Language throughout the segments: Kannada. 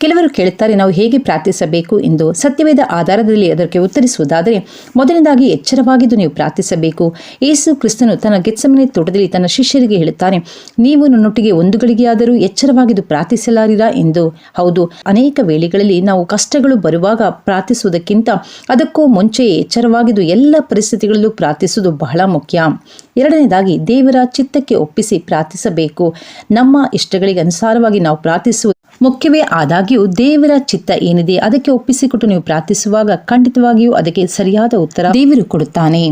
ಕೆಲವರು ಕೇಳುತ್ತಾರೆ, ನಾವು ಹೇಗೆ ಪ್ರಾರ್ಥಿಸಬೇಕು ಎಂದು. ಸತ್ಯವೇದ ಆಧಾರದಲ್ಲಿ ಅದಕ್ಕೆ ಉತ್ತರಿಸುವುದಾದರೆ, ಮೊದಲನೇದಾಗಿ ಎಚ್ಚರವಾಗಿದ್ದು ನೀವು ಪ್ರಾರ್ಥಿಸಬೇಕು. ಯೇಸು ಕ್ರಿಸ್ತನು ತನ್ನ ಗೆತ್ಸೆಮನೆ ತೋಟದಲ್ಲಿ ತನ್ನ ಶಿಷ್ಯರಿಗೆ ಹೇಳುತ್ತಾನೆ, ನೀವು ನನ್ನೊಟ್ಟಿಗೆ ಒಂದು ಗಳಿಗೆಯಾದರೂ ಎಚ್ಚರವಾಗಿದ್ದು ಪ್ರಾರ್ಥಿಸಲಾರಿರಾ ಎಂದು. ಹೌದು, ಅನೇಕ ವೇಳೆಗಳಲ್ಲಿ ನಾವು ಕಷ್ಟಗಳು ಬರುವಾಗ ಪ್ರಾರ್ಥಿಸುವುದಕ್ಕಿಂತ ಅದಕ್ಕೂ ಮುಂಚೆ ಎಚ್ಚರವಾಗಿದ್ದು ಎಲ್ಲ ಪರಿಸ್ಥಿತಿಗಳಲ್ಲೂ ಪ್ರಾರ್ಥಿಸುವುದು ಬಹಳ ಮುಖ್ಯ. ಎರಡನೇದಾಗಿ ದೇವರ ಚಿತ್ತಕ್ಕೆ ಒಪ್ಪಿಸಿ ಪ್ರಾರ್ಥಿಸಬೇಕು. ನಮ್ಮ ಇಷ್ಟಗಳಿಗೆ ಅನುಸಾರವಾಗಿ ನಾವು ಪ್ರಾರ್ಥಿಸುವುದು ಮುಖ್ಯವೇ ಆದಾಗ್ಯೂ ದೇವರ ಚಿತ್ತ ಏನಿದೆ ಅದಕ್ಕೆ ಒಪ್ಪಿಸಿಕೊಟ್ಟು ನೀವು ಪ್ರಾರ್ಥಿಸುವಾಗ ಖಂಡಿತವಾಗಿಯೂ ಅದಕ್ಕೆ ಸರಿಯಾದ ಉತ್ತರ ದೇವರು ಕೊಡುತ್ತಾನೆ.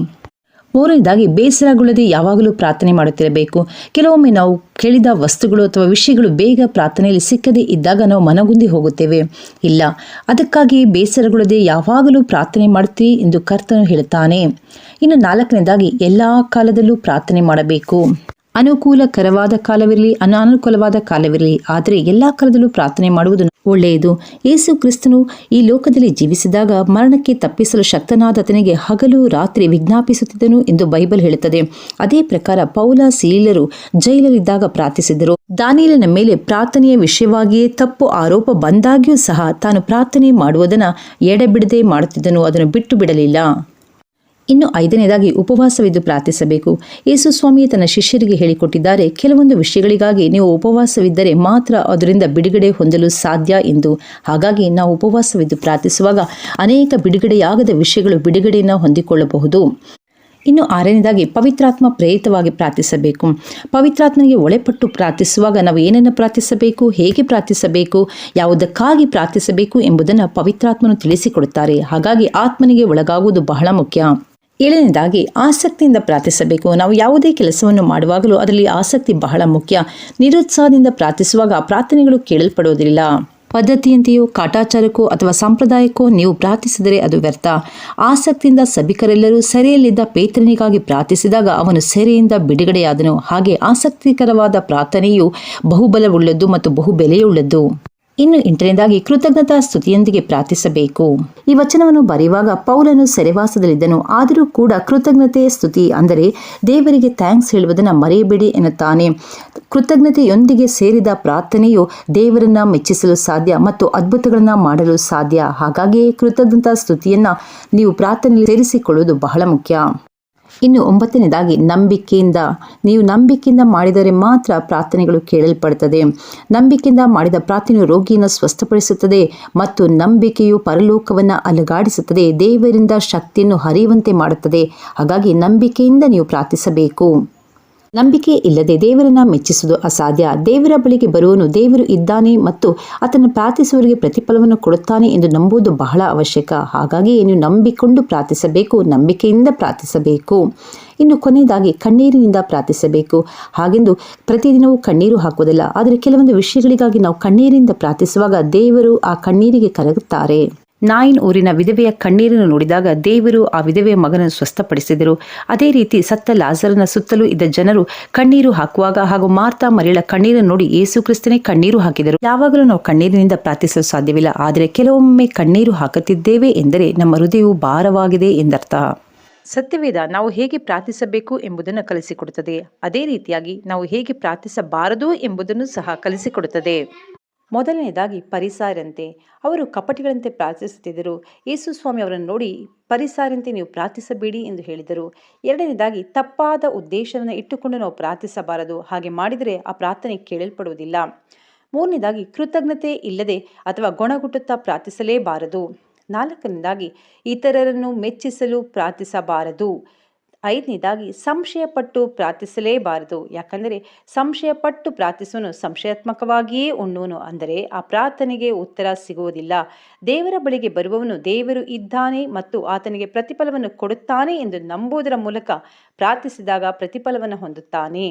ಮೂರನೇದಾಗಿ ಬೇಸರಗೊಳ್ಳದೆ ಯಾವಾಗಲೂ ಪ್ರಾರ್ಥನೆ ಮಾಡುತ್ತಿರಬೇಕು. ಕೆಲವೊಮ್ಮೆ ನಾವು ಕೇಳಿದ ವಸ್ತುಗಳು ಅಥವಾ ವಿಷಯಗಳು ಬೇಗ ಪ್ರಾರ್ಥನೆಯಲ್ಲಿ ಸಿಕ್ಕದೇ ಇದ್ದಾಗ ನಾವು ಮನಗುಂದಿ ಹೋಗುತ್ತೇವೆ. ಇಲ್ಲ, ಅದಕ್ಕಾಗಿ ಬೇಸರಗೊಳ್ಳದೆ ಯಾವಾಗಲೂ ಪ್ರಾರ್ಥನೆ ಮಾಡುತ್ತೀರಿ ಎಂದು ಕರ್ತನು ಹೇಳುತ್ತಾನೆ. ಇನ್ನು ನಾಲ್ಕನೇದಾಗಿ ಎಲ್ಲ ಕಾಲದಲ್ಲೂ ಪ್ರಾರ್ಥನೆ ಮಾಡಬೇಕು. ಅನುಕೂಲಕರವಾದ ಕಾಲವಿರಲಿ, ಅನಾನುಕೂಲವಾದ ಕಾಲವಿರಲಿ, ಆದರೆ ಎಲ್ಲ ಕಾಲದಲ್ಲೂ ಪ್ರಾರ್ಥನೆ ಮಾಡುವುದು ಒಳ್ಳೆಯದು. ಯೇಸು ಕ್ರಿಸ್ತನು ಈ ಲೋಕದಲ್ಲಿ ಜೀವಿಸಿದಾಗ ಮರಣಕ್ಕೆ ತಪ್ಪಿಸಲು ಶಕ್ತನಾದತನಿಗೆ ಹಗಲು ರಾತ್ರಿ ವಿಜ್ಞಾಪಿಸುತ್ತಿದ್ದನು ಎಂದು ಬೈಬಲ್ ಹೇಳುತ್ತದೆ. ಅದೇ ಪ್ರಕಾರ ಪೌಲ ಸೀಲರು ಜೈಲಲ್ಲಿದ್ದಾಗ ಪ್ರಾರ್ಥಿಸಿದರು. ದಾನಿಯೇಲನ ಮೇಲೆ ಪ್ರಾರ್ಥನೆಯ ವಿಷಯವಾಗಿಯೇ ತಪ್ಪು ಆರೋಪ ಬಂದಾಗ್ಯೂ ಸಹ ತಾನು ಪ್ರಾರ್ಥನೆ ಮಾಡುವುದನ್ನು ಎಡೆಬಿಡದೆ ಮಾಡುತ್ತಿದ್ದನು, ಅದನ್ನು ಬಿಟ್ಟು ಬಿಡಲಿಲ್ಲ. ಇನ್ನು ಐದನೇದಾಗಿ ಉಪವಾಸವಿದ್ದು ಪ್ರಾರ್ಥಿಸಬೇಕು. ಯೇಸು ಸ್ವಾಮಿ ತನ್ನ ಶಿಷ್ಯರಿಗೆ ಹೇಳಿಕೊಟ್ಟಿದ್ದಾರೆ, ಕೆಲವೊಂದು ವಿಷಯಗಳಿಗಾಗಿ ನೀವು ಉಪವಾಸವಿದ್ದರೆ ಮಾತ್ರ ಅದರಿಂದ ಬಿಡುಗಡೆ ಹೊಂದಲು ಸಾಧ್ಯ ಎಂದು. ಹಾಗಾಗಿ ನಾವು ಉಪವಾಸವಿದ್ದು ಪ್ರಾರ್ಥಿಸುವಾಗ ಅನೇಕ ಬಿಡುಗಡೆಯಾಗದ ವಿಷಯಗಳು ಬಿಡುಗಡೆಯನ್ನು ಹೊಂದಿಕೊಳ್ಳಬಹುದು. ಇನ್ನು ಆರನೇದಾಗಿ ಪವಿತ್ರಾತ್ಮ ಪ್ರೇರಿತವಾಗಿ ಪ್ರಾರ್ಥಿಸಬೇಕು. ಪವಿತ್ರಾತ್ಮನಿಗೆ ಒಳಪಟ್ಟು ಪ್ರಾರ್ಥಿಸುವಾಗ ನಾವು ಏನನ್ನು ಪ್ರಾರ್ಥಿಸಬೇಕು, ಹೇಗೆ ಪ್ರಾರ್ಥಿಸಬೇಕು, ಯಾವುದಕ್ಕಾಗಿ ಪ್ರಾರ್ಥಿಸಬೇಕು ಎಂಬುದನ್ನು ಪವಿತ್ರಾತ್ಮನು ತಿಳಿಸಿಕೊಡುತ್ತಾರೆ. ಹಾಗಾಗಿ ಆತ್ಮನಿಗೆ ಒಳಗಾಗುವುದು ಬಹಳ ಮುಖ್ಯ. ಏಳನೇದಾಗಿ ಆಸಕ್ತಿಯಿಂದ ಪ್ರಾರ್ಥಿಸಬೇಕು. ನಾವು ಯಾವುದೇ ಕೆಲಸವನ್ನು ಮಾಡುವಾಗಲೂ ಅದರಲ್ಲಿ ಆಸಕ್ತಿ ಬಹಳ ಮುಖ್ಯ. ನಿರುತ್ಸಾಹದಿಂದ ಪ್ರಾರ್ಥಿಸುವಾಗ ಆ ಪ್ರಾರ್ಥನೆಗಳು ಕೇಳಲ್ಪಡುವುದಿಲ್ಲ. ಪದ್ಧತಿಯಂತೆಯೋ ಕಾಟಾಚಾರಕ್ಕೋ ಅಥವಾ ಸಂಪ್ರದಾಯಕ್ಕೋ ನೀವು ಪ್ರಾರ್ಥಿಸಿದರೆ ಅದು ವ್ಯರ್ಥ. ಆಸಕ್ತಿಯಿಂದ ಸಭಿಕರೆಲ್ಲರೂ ಸೆರೆಯಲ್ಲಿದ್ದ ಪೇತ್ರನಿಗಾಗಿ ಪ್ರಾರ್ಥಿಸಿದಾಗ ಅವನು ಸೆರೆಯಿಂದ ಬಿಡುಗಡೆಯಾದನು. ಹಾಗೆ ಆಸಕ್ತಿಕರವಾದ ಪ್ರಾರ್ಥನೆಯು ಬಹುಬಲವುಳ್ಳದ್ದು ಮತ್ತು ಬಹುಬೆಲೆಯುಳ್ಳದ್ದು. ಇನ್ನು ಎಂಟನೇದಾಗಿ ಕೃತಜ್ಞತಾ ಸ್ತುತಿಯೊಂದಿಗೆ ಪ್ರಾರ್ಥಿಸಬೇಕು. ಈ ವಚನವನ್ನು ಬರೆಯುವಾಗ ಪೌಲನು ಸೆರೆವಾಸದಲ್ಲಿದ್ದನು, ಆದರೂ ಕೂಡ ಕೃತಜ್ಞತೆಯ ಸ್ತುತಿ ಅಂದರೆ ದೇವರಿಗೆ ಥ್ಯಾಂಕ್ಸ್ ಹೇಳುವುದನ್ನು ಮರೆಯಬೇಡಿ ಎನ್ನುತ್ತಾನೆ. ಕೃತಜ್ಞತೆಯೊಂದಿಗೆ ಸೇರಿದ ಪ್ರಾರ್ಥನೆಯು ದೇವರನ್ನ ಮೆಚ್ಚಿಸಲು ಸಾಧ್ಯ ಮತ್ತು ಅದ್ಭುತಗಳನ್ನು ಮಾಡಲು ಸಾಧ್ಯ. ಹಾಗಾಗಿಯೇ ಕೃತಜ್ಞತಾ ಸ್ತುತಿಯನ್ನು ನೀವು ಪ್ರಾರ್ಥನೆಯಲ್ಲಿ ಸೇರಿಸಿಕೊಳ್ಳುವುದು ಬಹಳ ಮುಖ್ಯ. ಇನ್ನು ಒಂಬತ್ತನೇದಾಗಿ ನೀವು ನಂಬಿಕೆಯಿಂದ ಮಾಡಿದರೆ ಮಾತ್ರ ಪ್ರಾರ್ಥನೆಗಳು ಕೇಳಲ್ಪಡುತ್ತದೆ. ನಂಬಿಕೆಯಿಂದ ಮಾಡಿದ ಪ್ರಾರ್ಥನೆಯು ರೋಗಿಯನ್ನು ಸ್ವಸ್ಥಪಡಿಸುತ್ತದೆ ಮತ್ತು ನಂಬಿಕೆಯು ಪರಲೋಕವನ್ನು ಅಲುಗಾಡಿಸುತ್ತದೆ, ದೇವರಿಂದ ಶಕ್ತಿಯನ್ನು ಹರಿಯುವಂತೆ ಮಾಡುತ್ತದೆ. ಹಾಗಾಗಿ ನಂಬಿಕೆಯಿಂದ ನೀವು ಪ್ರಾರ್ಥಿಸಬೇಕು. ನಂಬಿಕೆ ಇಲ್ಲದೆ ದೇವರನ್ನ ಮೆಚ್ಚಿಸುವುದು ಅಸಾಧ್ಯ. ದೇವರ ಬಳಿಗೆ ಬರುವನು ದೇವರು ಇದ್ದಾನೆ ಮತ್ತು ಆತನ ಪ್ರಾರ್ಥಿಸುವವರಿಗೆ ಪ್ರತಿಫಲವನ್ನು ಕೊಡುತ್ತಾನೆ ಎಂದು ನಂಬುವುದು ಬಹಳ ಅವಶ್ಯಕ. ಹಾಗಾಗಿ ನೀವು ನಂಬಿಕೊಂಡು ಪ್ರಾರ್ಥಿಸಬೇಕು, ನಂಬಿಕೆಯಿಂದ ಪ್ರಾರ್ಥಿಸಬೇಕು. ಇನ್ನು ಕೊನೆಯದಾಗಿ ಕಣ್ಣೀರಿನಿಂದ ಪ್ರಾರ್ಥಿಸಬೇಕು. ಹಾಗೆಂದು ಪ್ರತಿದಿನವೂ ಕಣ್ಣೀರು ಹಾಕುವುದಿಲ್ಲ, ಆದರೆ ಕೆಲವೊಂದು ವಿಷಯಗಳಿಗಾಗಿ ನಾವು ಕಣ್ಣೀರಿನಿಂದ ಪ್ರಾರ್ಥಿಸುವಾಗ ದೇವರು ಆ ಕಣ್ಣೀರಿಗೆ ಕರಗುತ್ತಾರೆ. ನಾಯಿನ್ ಊರಿನ ವಿಧವೆಯ ಕಣ್ಣೀರನ್ನು ನೋಡಿದಾಗ ದೇವರು ಆ ವಿಧವೆಯ ಮಗನನ್ನು ಸ್ವಸ್ಥಪಡಿಸಿದರು. ಅದೇ ರೀತಿ ಸತ್ತ ಲಾಜರನ ಸುತ್ತಲೂ ಇದ್ದ ಜನರು ಕಣ್ಣೀರು ಹಾಕುವಾಗ ಹಾಗೂ ಮಾರ್ತಾ ಮರಿಯಳ ಕಣ್ಣೀರನ್ನು ನೋಡಿ ಯೇಸು ಕ್ರಿಸ್ತನೇ ಕಣ್ಣೀರು ಹಾಕಿದರು. ಯಾವಾಗಲೂ ನಾವು ಕಣ್ಣೀರಿನಿಂದ ಪ್ರಾರ್ಥಿಸಲು ಸಾಧ್ಯವಿಲ್ಲ, ಆದರೆ ಕೆಲವೊಮ್ಮೆ ಕಣ್ಣೀರು ಹಾಕುತ್ತಿದ್ದೇವೆ ಎಂದರೆ ನಮ್ಮ ಹೃದಯವು ಭಾರವಾಗಿದೆ ಎಂದರ್ಥ. ಸತ್ಯವೇದ ನಾವು ಹೇಗೆ ಪ್ರಾರ್ಥಿಸಬೇಕು ಎಂಬುದನ್ನು ಕಲಿಸಿಕೊಡುತ್ತದೆ. ಅದೇ ರೀತಿಯಾಗಿ ನಾವು ಹೇಗೆ ಪ್ರಾರ್ಥಿಸಬಾರದು ಎಂಬುದನ್ನು ಸಹ ಕಲಿಸಿಕೊಡುತ್ತದೆ. ಮೊದಲನೇದಾಗಿ ಪರಿಸಾಯರಂತೆ ಅವರು ಕಪಟಿಗಳಂತೆ ಪ್ರಾರ್ಥಿಸುತ್ತಿದ್ದರು. ಯೇಸು ಸ್ವಾಮಿ ಅವರನ್ನು ನೋಡಿ ಪರಿಸಾಯರಂತೆ ನೀವು ಪ್ರಾರ್ಥಿಸಬೇಡಿ ಎಂದು ಹೇಳಿದರು. ಎರಡನೇದಾಗಿ ತಪ್ಪಾದ ಉದ್ದೇಶವನ್ನು ಇಟ್ಟುಕೊಂಡು ನಾವು ಪ್ರಾರ್ಥಿಸಬಾರದು, ಹಾಗೆ ಮಾಡಿದರೆ ಆ ಪ್ರಾರ್ಥನೆ ಕೇಳಲ್ಪಡುವುದಿಲ್ಲ. ಮೂರನೇದಾಗಿ ಕೃತಜ್ಞತೆ ಇಲ್ಲದೆ ಅಥವಾ ಗೊಣಗುಟ್ಟುತ್ತಾ ಪ್ರಾರ್ಥಿಸಲೇಬಾರದು. ನಾಲ್ಕನೇದಾಗಿ ಇತರರನ್ನು ಮೆಚ್ಚಿಸಲು ಪ್ರಾರ್ಥಿಸಬಾರದು. ಐದನೇದಾಗಿ ಸಂಶಯಪಟ್ಟು ಪ್ರಾರ್ಥಿಸಲೇಬಾರದು. ಯಾಕಂದರೆ ಸಂಶಯಪಟ್ಟು ಪ್ರಾರ್ಥಿಸುವನು ಸಂಶಯಾತ್ಮಕವಾಗಿಯೇ ಉಣ್ಣುವನು, ಅಂದರೆ ಆ ಪ್ರಾರ್ಥನೆಗೆ ಉತ್ತರ ಸಿಗುವುದಿಲ್ಲ. ದೇವರ ಬಳಿಗೆ ಬರುವವನು ದೇವರು ಇದ್ದಾನೆ ಮತ್ತು ಆತನಿಗೆ ಪ್ರತಿಫಲವನ್ನು ಕೊಡುತ್ತಾನೆ ಎಂದು ನಂಬುವುದರ ಮೂಲಕ ಪ್ರಾರ್ಥಿಸಿದಾಗ ಪ್ರತಿಫಲವನ್ನು ಹೊಂದುತ್ತಾನೆ.